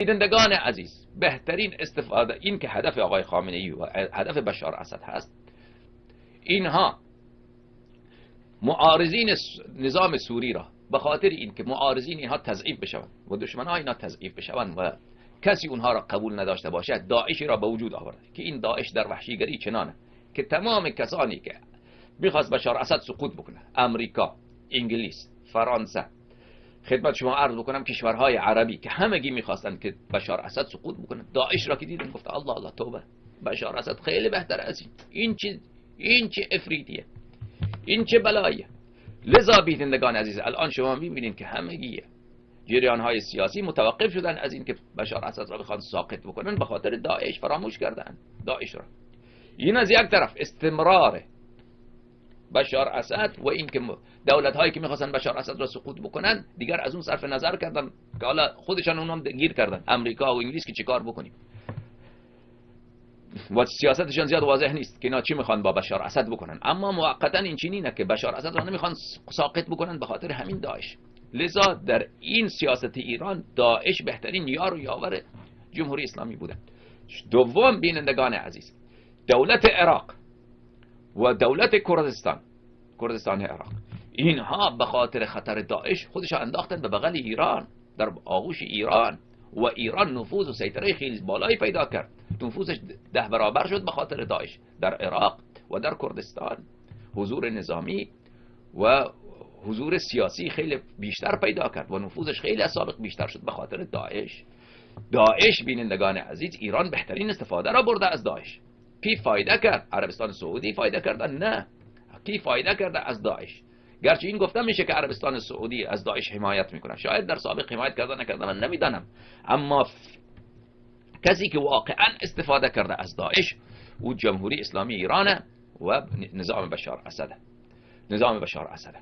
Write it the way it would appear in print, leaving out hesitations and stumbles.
بینندگان عزیز، بهترین استفاده این که هدف آقای خامنه‌ای و هدف بشار اسد هست، اینها معارضین نظام سوری را به خاطر اینکه معارضین اینها تضعیف بشوند و دشمنان اینا تضعیف بشوند و کسی اونها را قبول نداشته باشد، داعشی را به وجود آورده که این داعش در وحشیگری چنانه که تمام کسانی که میخواست بشار اسد سقوط بکنه، امریکا، انگلیس، فرانسه، خدمت شما عرض بکنم کشورهای عربی که همگی میخواستند که بشار اسد سقوط بکنه، داعش را که دیدن گفت الله الله توبه، بشار اسد خیلی بهتر از این چه افریدیه، این چه بلاییه. لذا بینندگان عزیز، الان شما میبینید که همگی جریان های سیاسی متوقف شدن از این که بشار اسد را بخوان ساقط بکنن، به خاطر داعش فراموش کردن داعش را. این از یک طرف استمرار بشار اسد و این که دولت هایی که میخواستن بشار اسد را سقوط بکنن دیگر از اون صرف نظر کردن که حالا خودشان اونم گیر کردن، امریکا و انگلیس، که چیکار بکنیم و سیاستشان زیاد واضح نیست که اینا چی میخوان با بشار اسد بکنن، اما موقتا این چنینه که بشار اسد را نمیخوان ساقط بکنن به خاطر همین داعش. لذا در این سیاست ایران داعش بهترین یار و یاور جمهوری اسلامی بوده. دوم بینندگان عزیز، دولت عراق و دولت کردستان عراق، اینها به خاطر خطر داعش خودش انداختن به بغل ایران، در آغوش ایران، و ایران نفوذ و سیطره خیلی بالایی پیدا کرد، نفوذش 10 برابر شد به خاطر داعش در عراق و در کردستان، حضور نظامی و حضور سیاسی خیلی بیشتر پیدا کرد و نفوذش خیلی از سابق بیشتر شد به خاطر داعش بینندگان عزیز، ایران بهترین استفاده را برده از داعش. کی فایده کرد؟ عربستان سعودی فایده کرده؟ نه. کی فایده کرده از داعش؟ گرچه این گفته میشه که عربستان سعودی از داعش حمایت میکنه، شاید در سابق حمایت کرده نکرده من نمیدانم، اما کسی که واقعا استفاده کرده از داعش او جمهوری اسلامی ایرانه و نظام بشار اسد.